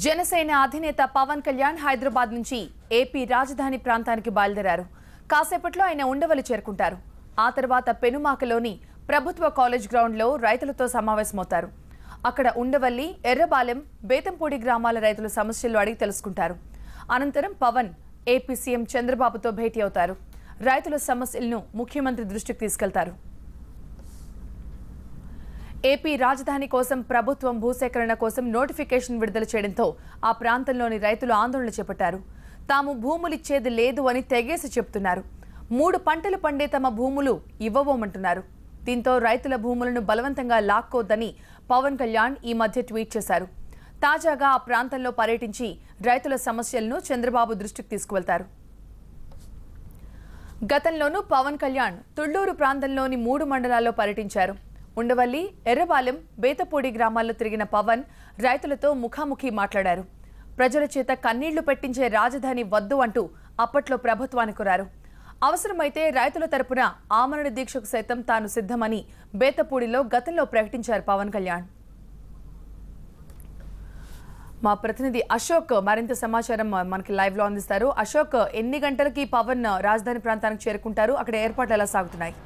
జనసేన అధినేత పవన్ కళ్యాణ్ హైదరాబాద్ నుంచి ఏపీ రాజధాని ప్రాంతానికి బయలుదేరారు. కాసేపట్లో ఆయన ఉండవల్లి చేరుకుంటారు. ఆ తర్వాత పెనుమాకలోని ప్రభుత్వ కాలేజ్ గ్రౌండ్లో రైతులతో సమావేశమవుతారు. అక్కడ ఉండవల్లి, ఎర్రబాలెం, బేతంపూడి గ్రామాల రైతుల సమస్యలు అడిగి తెలుసుకుంటారు. అనంతరం పవన్ ఏపీ సీఎం చంద్రబాబుతో భేటీ అవుతారు. రైతుల సమస్యలను ముఖ్యమంత్రి దృష్టికి తీసుకెళ్తారు. ఏపీ రాజధాని కోసం ప్రభుత్వం భూసేకరణ కోసం నోటిఫికేషన్ విడుదల చేయడంతో ఆ ప్రాంతంలోని రైతులు ఆందోళన చేపట్టారు. తాము భూములిచ్చేది లేదు అని తెగేసి చెప్తున్నారు. 3 పంటలు పండే తమ భూములు ఇవ్వబోమంటున్నారు. దీంతో రైతుల భూములను బలవంతంగా లాక్కోద్దని పవన్ కళ్యాణ్ ఈ మధ్య ట్వీట్ చేశారు. తాజాగా ఆ ప్రాంతంలో పర్యటించి రైతుల సమస్యలను చంద్రబాబు దృష్టికి తీసుకువెళ్తారు. గతంలోనూ పవన్ కళ్యాణ్ తుళ్లూరు ప్రాంతంలోని 3 మండలాల్లో పర్యటించారు. ఉండవల్లి, ఎర్రబాలెం, బేతపూడి గ్రామాల్లో తిరిగిన పవన్ రైతులతో ముఖాముఖి మాట్లాడారు. ప్రజల చేత కన్నీళ్లు పెట్టించే రాజధాని వద్దు అంటూ అప్పట్లో ప్రభుత్వాన్ని కోరారు. అవసరమైతే రైతుల తరపున ఆమరణ దీక్షకు సైతం తాను సిద్ధమని బేతపూడిలో గతంలో ప్రకటించారు పవన్ కళ్యాణ్. మా ప్రతినిధి అశోక్ మరింత సమాచారం మనకి లైవ్ లో అందిస్తారు. అశోక్, ఎన్ని గంటలకి పవన్ రాజధాని ప్రాంతానికి చేరుకుంటారు? అక్కడ ఏర్పాట్లు ఎలా సాగుతున్నాయి?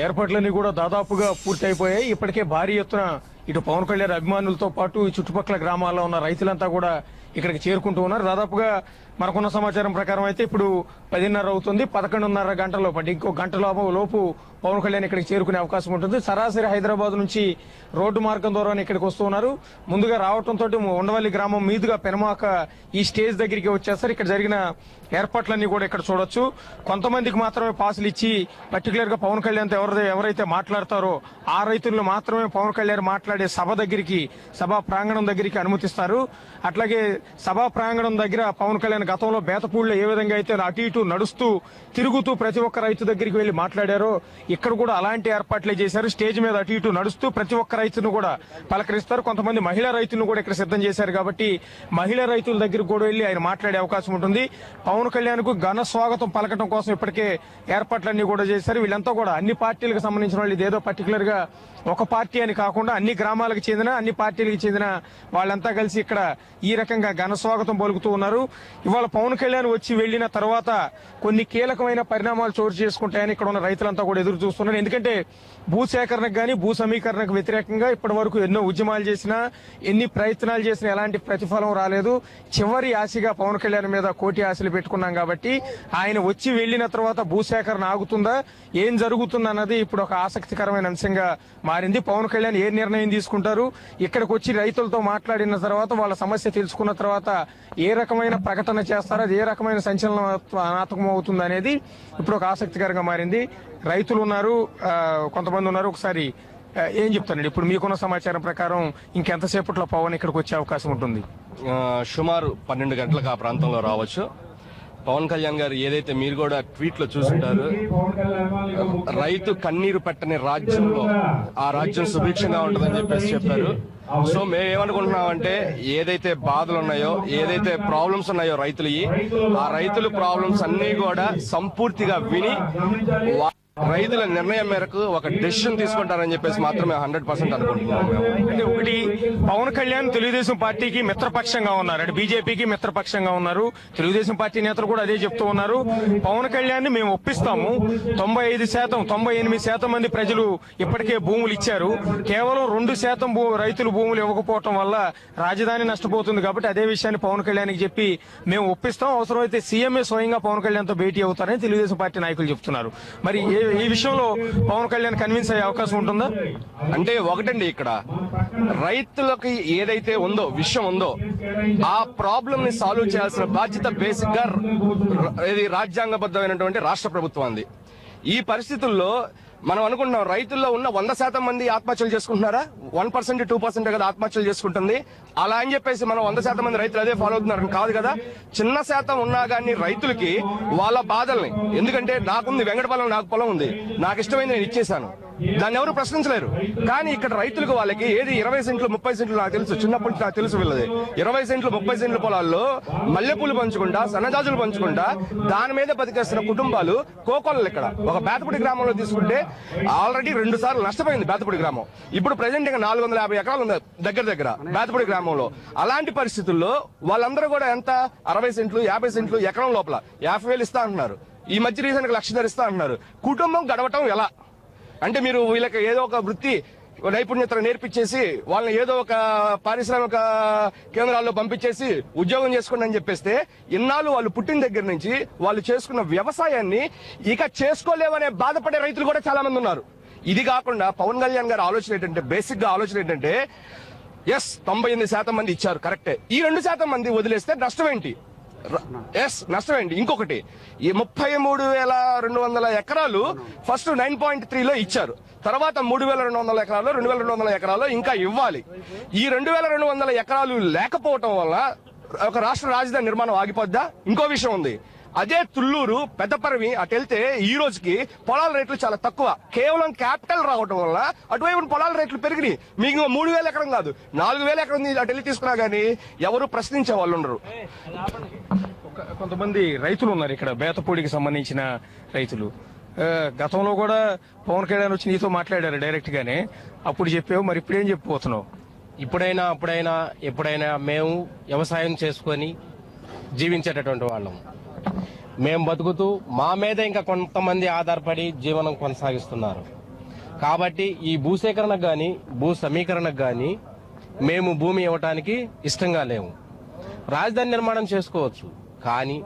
ఏర్పాట్లన్నీ కూడా దాదాపుగా పూర్తి అయిపోయాయి. ఇప్పటికే భారీ ఎత్తున ఇటు పవన్ కళ్యాణ్ అభిమానులతో పాటు ఈ చుట్టుపక్కల గ్రామాల్లో ఉన్న రైతులంతా కూడా ఇక్కడికి చేరుకుంటూ ఉన్నారు. దాదాపుగా మనకున్న సమాచారం ప్రకారం అయితే ఇప్పుడు 10:30 అవుతుంది. 11:30 గంటల లోపు, అంటే ఇంకో గంట లోపు పవన్ కళ్యాణ్ ఇక్కడికి చేరుకునే అవకాశం ఉంటుంది. సరాసరి హైదరాబాద్ నుంచి రోడ్డు మార్గం ద్వారా ఇక్కడికి వస్తూ ఉన్నారు. ముందుగా రావడంతో ఉండవల్లి గ్రామం మీదుగా పెనమాక ఈ స్టేజ్ దగ్గరికి వచ్చేస్తారు. ఇక్కడ జరిగిన ఏర్పాట్లన్నీ కూడా ఇక్కడ చూడొచ్చు. కొంతమందికి మాత్రమే పాసులు ఇచ్చి పర్టికులర్ గా పవన్ కళ్యాణ్ ఎవరైతే మాట్లాడతారో ఆ రైతులను మాత్రమే పవన్ కళ్యాణ్ మాట్లాడే సభా ప్రాంగణం దగ్గరికి అనుమతిస్తారు. అట్లాగే సభా ప్రాంగణం దగ్గర పవన్ కళ్యాణ్ గతంలో బేతపూడిలో ఏ విధంగా అయితే అటు ఇటు నడుస్తూ తిరుగుతూ ప్రతి ఒక్క రైతు దగ్గరికి వెళ్లి మాట్లాడారో ఇక్కడ కూడా అలాంటి ఏర్పాట్లే చేశారు. స్టేజ్ మీద అటు ఇటు నడుస్తూ ప్రతి ఒక్క రైతును కూడా పలకరిస్తారు. కొంతమంది మహిళా రైతులను కూడా ఇక్కడ సిద్ధం చేశారు కాబట్టి మహిళా రైతుల దగ్గరకు కూడా వెళ్లి ఆయన మాట్లాడే అవకాశం ఉంటుంది. పవన్ కళ్యాణ్ కు ఘన స్వాగతం పలకటం కోసం ఇప్పటికే ఏర్పాట్లన్నీ కూడా చేశారు. వీళ్ళంతా కూడా అన్ని పార్టీలకు సంబంధించిన వాళ్ళు, ఇదేదో పర్టికులర్ గా ఒక పార్టీ అని కాకుండా అన్ని గ్రామాలకు చెందిన, అన్ని పార్టీలకు చెందిన వాళ్ళంతా కలిసి ఇక్కడ ఈ రకంగా ఘన స్వాగతం పలుకుతూ ఉన్నారు. ఇవాళ పవన్ కళ్యాణ్ వచ్చి వెళ్లిన తర్వాత కొన్ని కీలకమైన పరిణామాలు చోటు చేసుకుంటాయని ఇక్కడ ఉన్న రైతులంతా కూడా ఎదురు చూస్తున్నారు. ఎందుకంటే భూసేకరణకు గానీ భూ సమీకరణకు వ్యతిరేకంగా ఇప్పటి వరకు ఎన్నో ఉద్యమాలు చేసినా, ఎన్ని ప్రయత్నాలు చేసినా ఎలాంటి ప్రతిఫలం రాలేదు. చివరి ఆశగా పవన్ కళ్యాణ్ మీద కోటి ఆశలు పెట్టుకున్నాం కాబట్టి ఆయన వచ్చి వెళ్లిన తర్వాత భూసేకరణ ఆగుతుందా, ఏం జరుగుతుందా అన్నది ఇప్పుడు ఒక ఆసక్తికరమైన అంశంగా మారింది. పవన్ కళ్యాణ్ ఏ నిర్ణయం తీసుకుంటారు, ఇక్కడికి వచ్చి రైతులతో మాట్లాడిన తర్వాత వాళ్ళ సమస్య తెలుసుకున్న తర్వాత ఏ రకమైన ప్రకటన చేస్తారో, అది ఏ రకమైన సంచలనాత్మకం అవుతుంది అనేది ఇప్పుడు ఒక ఆసక్తికరంగా మారింది. రైతులు ఉన్నారు, కొంతమంది ఉన్నారు. ఒకసారి ఏం చెప్తానండి, ఇప్పుడు మీకున్న సమాచారం ప్రకారం ఇంకెంతసేపట్లో పవన్ ఇక్కడికి వచ్చే అవకాశం ఉంటుంది? సుమారు 12 గంటలకు ఆ ప్రాంతంలో రావచ్చు. పవన్ కళ్యాణ్ గారు ఏదైతే మీరు కూడా ట్వీట్ లో చూసుంటారు, రైతు కన్నీరు పెట్టని రాజ్యంలో ఆ రాజ్యం సుభిక్షంగా ఉంటుందని చెప్పారు. సో మేమేమనుకుంటున్నామంటే ఏదైతే బాధలు ఉన్నాయో, ఏదైతే ప్రాబ్లమ్స్ ఉన్నాయో రైతులవి, ఆ రైతుల ప్రాబ్లమ్స్ అన్ని కూడా సంపూర్తిగా విని రైతుల నిర్ణయం మేరకు ఒక డెసిషన్ తీసుకుంటారని చెప్పేసి మాత్రమే 100% అనుకుంటున్నాం. అంటే ఒకటి, పవన్ కళ్యాణ్ తెలుగుదేశం పార్టీకి మిత్రపక్షంగా ఉన్నారు, అంటే బీజేపీకి మిత్రపక్షంగా ఉన్నారు. తెలుగుదేశం పార్టీ నేతలు కూడా అదే చెప్తూ ఉన్నారు. పవన్ కళ్యాణ్ ని మేము ఒప్పిస్తాము, 95%, 98% మంది ప్రజలు ఇప్పటికే భూములు ఇచ్చారు, కేవలం 2% రైతులు భూములు ఇవ్వకపోవటం వల్ల రాజధాని నష్టపోతుంది కాబట్టి అదే విషయాన్ని పవన్ కళ్యాణ్ కి చెప్పి మేము ఒప్పిస్తాం, అవసరమైతే సీఎంఏ స్వయంగా పవన్ కళ్యాణ్ తో భేటీ అవుతారని తెలుగుదేశం పార్టీ నాయకులు చెప్తున్నారు. మరి ఈ విషయంలో పవన్ కళ్యాణ్ కన్విన్స్ అయ్యే అవకాశం ఉంటుందా? అంటే ఒకటండి, ఇక్కడ రైతులకి ఏదైతే ఉందో విషయం ఉందో ఆ ప్రాబ్లం ని సాల్వ్ చేయాల్సిన బాధ్యత బేసిక్ గా ఇది రాజ్యాంగబద్ధమైనటువంటి రాష్ట్ర ప్రభుత్వాన్ని. ఈ పరిస్థితుల్లో మనం అనుకుంటున్నాం రైతుల్లో ఉన్న 100% మంది ఆత్మహత్యలు చేసుకుంటున్నారా? 1%, 2% కదా ఆత్మహత్యలు చేసుకుంటుంది. అలా అని చెప్పేసి మనం 100% మంది రైతులు అదే ఫాలో అవుతున్నారు కాదు కదా. చిన్న శాతం ఉన్నా కానీ రైతులకి వాళ్ళ బాధల్ని, ఎందుకంటే నాకుంది వెంకటపాలెం, నాకు పొలం ఉంది, నాకు ఇష్టమైంది నేను ఇచ్చేసాను, దాన్ని ఎవరు ప్రశ్నించలేరు. కానీ ఇక్కడ రైతులకు వాళ్ళకి ఏది 20 సెంట్లు 30 సెంట్లు నాకు తెలుసు, చిన్నప్పటి నుంచి నాకు తెలుసు వీళ్ళది. 20 సెంట్లు 30 సెంట్ల పొలాల్లో మల్లెపూలు పంచుకుంటా, సన్నజాజులు పంచుకుంటా దాని మీద బతికేస్తున్న కుటుంబాలు కోకొల్లలు. ఇక్కడ ఒక బేతపూడి గ్రామంలో తీసుకుంటే ఆల్రెడీ 2 సార్లు నష్టపోయింది బేతపూడి గ్రామం. ఇప్పుడు ప్రెసెంట్ ఇంకా 450 ఎకరాలు ఉంది దగ్గర బేతపూడి గ్రామంలో. అలాంటి పరిస్థితుల్లో వాళ్ళందరూ కూడా ఎంత 60 సెంట్లు 50 సెంట్లు ఎకరం లోపల 50,000 ఇస్తా అంటున్నారు. ఈ మధ్య రీసెంట్ గా 1,00,000 ఇస్తా అంటున్నారు. కుటుంబం గడవటం ఎలా అంటే మీరు వీళ్ళకి ఏదో ఒక వృత్తి నైపుణ్యతను నేర్పించేసి వాళ్ళని ఏదో ఒక పారిశ్రామిక కేంద్రాల్లో పంపించేసి ఉద్యోగం చేసుకోండి అని చెప్పేస్తే ఇన్నాళ్ళు వాళ్ళు పుట్టిన దగ్గర నుంచి వాళ్ళు చేసుకున్న వ్యవసాయాన్ని ఇక చేసుకోలేవనే బాధపడే రైతులు కూడా చాలా మంది ఉన్నారు. ఇది కాకుండా పవన్ కళ్యాణ్ గారి ఆలోచన ఏంటంటే, బేసిక్ గా ఆలోచన ఏంటంటే, 98% మంది ఇచ్చారు కరెక్టే, ఈ 2% మంది వదిలేస్తే నష్టం ఏంటి? నష్టం ఏంటి? ఇంకొకటి, ఈ 33,200 ఎకరాలు ఫస్ట్ 9.3లో ఇచ్చారు, తర్వాత 3,200 ఎకరాలు 2,200 ఎకరాలు ఇంకా ఇవ్వాలి. ఈ 2,200 ఎకరాలు లేకపోవటం వల్ల ఒక రాష్ట్ర రాజధాని నిర్మాణం ఆగిపోద్దా? ఇంకో విషయం ఉంది, అదే తుళ్ళూరు పెద్దపరవి అటు వెళ్తే ఈ రోజుకి పొలాల రేట్లు చాలా తక్కువ. కేవలం క్యాపిటల్ రావడం వల్ల అటువైపు పొలాల రేట్లు పెరిగినాయి. మీకు 3,000 ఎకరం కాదు 4,000 ఎకరం అటు వెళ్ళి తీసుకున్నా గానీ ఎవరు ప్రశ్నించే వాళ్ళు ఉండరు. కొంతమంది రైతులు ఉన్నారు ఇక్కడ, బేతపూడికి సంబంధించిన రైతులు. గతంలో కూడా పవన్ కళ్యాణ్ వచ్చి నీతో మాట్లాడారు డైరెక్ట్ గానే, అప్పుడు చెప్పావు, మరి ఇప్పుడేం చెప్పిపోతున్నావు? అప్పుడైనా ఎప్పుడైనా మేము వ్యవసాయం చేసుకొని జీవించేటటువంటి వాళ్ళం. మేము బతుకుతూ మా మీద ఇంకా కొంతమంది ఆధారపడి జీవనం కొనసాగిస్తున్నారు. కాబట్టి ఈ భూసేకరణకు గాని భూ సమీకరణకు గాని మేము భూమి ఇవ్వటానికి ఇష్టంగా లేము. రాజధాని నిర్మాణం చేసుకోవచ్చు, కానీ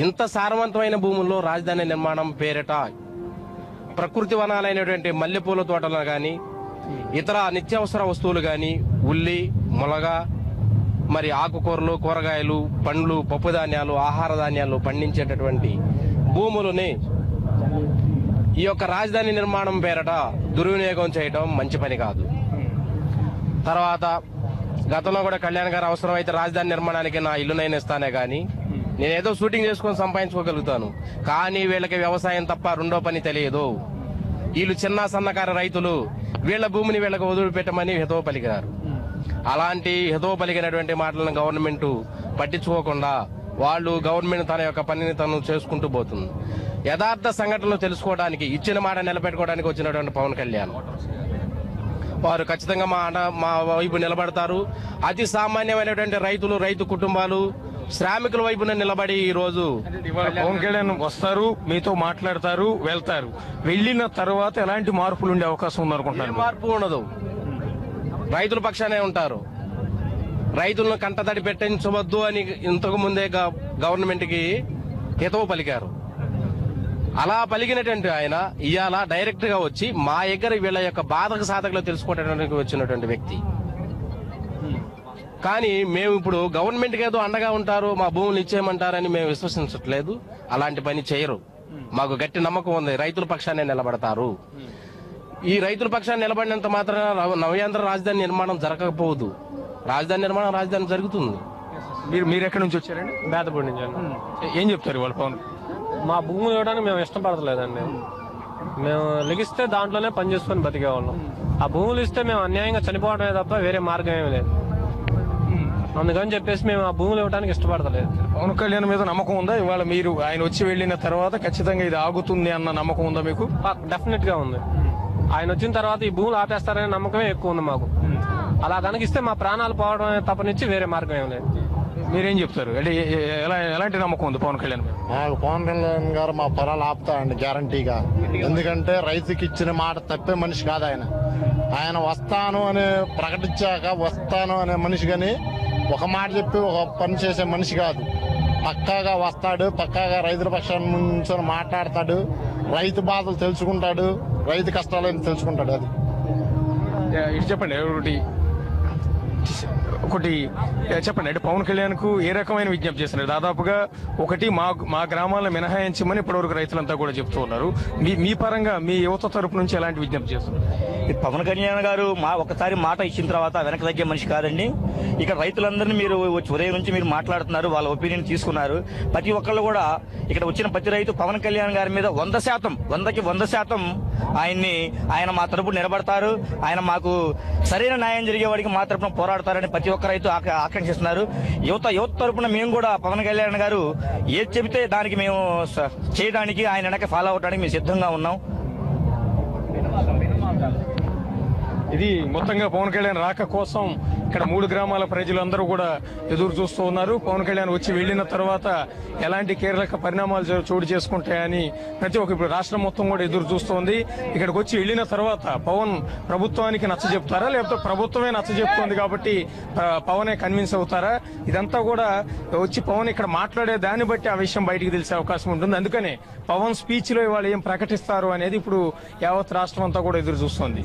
ఇంత సారవంతమైన భూముల్లో రాజధాని నిర్మాణం పేరిట ప్రకృతి వనాలైనటువంటి మల్లెపూల తోటలు గాని ఇతర నిత్యావసర వస్తువులు గాని ఉల్లి మొలగ మరి ఆకుకూరలు కూరగాయలు పండ్లు పప్పు ధాన్యాలు ఆహార ధాన్యాలు పండించేటటువంటి భూములని ఈ యొక్క రాజధాని నిర్మాణం పేరట దుర్వినియోగం చేయడం మంచి పని కాదు. తర్వాత గతంలో కూడా కళ్యాణ్ గారు అవసరమైతే రాజధాని నిర్మాణానికి నా ఇల్లునైనా ఇస్తానే గాని నేనేదో షూటింగ్ చేసుకొని సంపాదించుకోగలుగుతాను, కానీ వీళ్ళకి వ్యవసాయం తప్ప రెండో పని తెలియదు. వీళ్ళు చిన్న సన్నకారు రైతులు, వీళ్ళ భూమిని వీళ్ళకి వదిలిపెట్టమని హితవు పలికారు. అలాంటి హితవు పలికినటువంటి మాటలను గవర్నమెంట్ పట్టించుకోకుండా వాళ్ళు గవర్నమెంట్ తన యొక్క పనిని తను చేసుకుంటూ పోతుంది. యథార్థ సంఘటనలు తెలుసుకోవడానికి ఇచ్చిన మాట నిలబెట్టుకోవడానికి వచ్చినటువంటి పవన్ కళ్యాణ్ వారు ఖచ్చితంగా మా వైపు నిలబడతారు. అతి సామాన్యమైనటువంటి రైతులు, రైతు కుటుంబాలు, శ్రామికుల వైపున నిలబడి ఈ రోజు పవన్ కళ్యాణ్ వస్తారు, మీతో మాట్లాడతారు, వెళ్తారు. వెళ్ళిన తర్వాత ఎలాంటి మార్పులు ఉండే అవకాశం ఉందనుకుంటున్నారు? మార్పు ఉండదు, రైతుల పక్షానే ఉంటారు. రైతులను కంటతడి పెట్టించవద్దు అని ఇంతకు ముందే గవర్నమెంట్ కి హితవు పలికారు. అలా పలికినటువంటి ఆయన ఇవాళ డైరెక్ట్ గా వచ్చి మా దగ్గర వీళ్ళ యొక్క బాధక సాధకలు తెలుసుకోవడానికి వచ్చినటువంటి వ్యక్తి. కానీ మేము ఇప్పుడు గవర్నమెంట్ కి ఏదో అండగా ఉంటారు, మా భూములు ఇచ్చేయమంటారని మేము విశ్వసించట్లేదు. అలాంటి పని చేయరు. మాకు గట్టి నమ్మకం ఉంది, రైతుల పక్షాన్ని నిలబడతారు. ఈ రైతుల పక్షాన్ని నిలబడినంత మాత్రాన నవ్యాంధ్ర రాజధాని నిర్మాణం జరగకపోదు. రాజధాని జరుగుతుంది. మీరు ఎక్కడి నుంచి వచ్చారండి? బేతపూడి నుంచి. ఏం చెప్తారు వాళ్ళు పవన్? మా భూములు ఇవ్వడానికి మేము ఇష్టపడతలేదండి. మేము లెగిస్తే దాంట్లోనే పని చేసుకొని బతికేవాళ్ళం. ఆ భూములు ఇస్తే మేము అన్యాయంగా చనిపోవడమే తప్ప వేరే మార్గం ఏమి లేదు. అందుకని చెప్పేసి మేము ఆ భూములు ఇవ్వడానికి ఇష్టపడతలేదు. పవన్ కళ్యాణ్ మీద నమ్మకం ఉందా? ఇవాళ మీరు ఆయన వచ్చి వెళ్ళిన తర్వాత ఖచ్చితంగా ఇది ఆగుతుంది అన్న నమ్మకం ఉందా మీకు? డెఫినెట్ గా ఉంది. ఆయన వచ్చిన తర్వాత ఈ భూములు ఆపేస్తారనే నమ్మకమే ఎక్కువ ఉంది మాకు. అలా కనుక ఇస్తే మా ప్రాణాలు పోవడమే తప్పనిచ్చి వేరే మార్గం ఏం లేదు. మీరేం చెప్తారు? అంటే ఎలాంటి నమ్మకం ఉంది పవన్ కళ్యాణ్ మీద? పవన్ కళ్యాణ్ గారు మా పొలాలు ఆపుతారండి గ్యారంటీగా. ఎందుకంటే రైతుకి ఇచ్చిన మాట తప్పే మనిషి కాదు ఆయన. ఆయన వస్తాను అని ప్రకటించాక వస్తాను అనే మనిషి, కానీ ఒక మాట చెప్పి ఒక పని చేసే మనిషి కాదు. పక్కాగా వస్తాడు, పక్కాగా రైతుల పక్షాన్ని నుంచి మాట్లాడతాడు, రైతు బాధలు తెలుసుకుంటాడు, రైతు కష్టాలను తెలుసుకుంటాడు. అది ఇటు చెప్పండి. ఒకటి చెప్పండి, అంటే పవన్ కళ్యాణ్ కు ఏ రకమైన విజ్ఞప్తి చేస్తున్నారు? దాదాపుగా ఒకటి మా గ్రామాలను మినహాయించమని ఇప్పటివరకు రైతులంతా కూడా చెప్తూ ఉన్నారు. మీ పరంగా మీ యువత తరపు నుంచి ఎలాంటి విజ్ఞప్తి చేస్తున్నారు? ఈ పవన్ కళ్యాణ్ గారు ఒకసారి మాట ఇచ్చిన తర్వాత వెనక తగ్గే మనిషి కాదండి. ఇక్కడ రైతులందరినీ మీరు ఉదయం నుంచి మీరు మాట్లాడుతున్నారు, వాళ్ళ ఒపీనియన్ తీసుకున్నారు. ప్రతి ఒక్కళ్ళు కూడా ఇక్కడ వచ్చిన ప్రతి రైతు పవన్ కళ్యాణ్ గారి మీద 100%, 100% ఆయన మా తరపున నిలబడతారు, ఆయన మాకు సరైన న్యాయం జరిగేవాడికి మా తరపున పోరాడతారని ప్రతి ఒక్క రైతు ఆకాంక్షిస్తున్నారు. యువత తరపున మేము కూడా పవన్ కళ్యాణ్ గారు ఏది చెబితే దానికి మేము చేయడానికి, ఆయన వెనక ఫాలో అవడానికి మేము సిద్ధంగా ఉన్నాం. ఇది మొత్తంగా పవన్ కళ్యాణ్ రాక కోసం ఇక్కడ 3 గ్రామాల ప్రజలందరూ కూడా ఎదురు చూస్తూ ఉన్నారు. పవన్ కళ్యాణ్ వచ్చి వెళ్లిన తర్వాత ఎలాంటి కీలక పరిణామాలు చోటు చేసుకుంటాయని ప్రతి ఒక్క ఇప్పుడు రాష్ట్రం మొత్తం కూడా ఎదురు చూస్తోంది. ఇక్కడికి వచ్చి వెళ్లిన తర్వాత పవన్ ప్రభుత్వానికి నచ్చ చెప్తారా, లేకపోతే ప్రభుత్వమే నచ్చ చెప్తోంది కాబట్టి పవనే కన్విన్స్ అవుతారా? ఇదంతా కూడా వచ్చి పవన్ ఇక్కడ మాట్లాడే దాన్ని బట్టి ఆ విషయం బయటికి తెలిసే అవకాశం ఉంటుంది. అందుకనే పవన్ స్పీచ్ లో ఇవాళ ఏం ప్రకటిస్తారు అనేది ఇప్పుడు యావత్ రాష్ట్రం అంతా కూడా ఎదురు చూస్తోంది.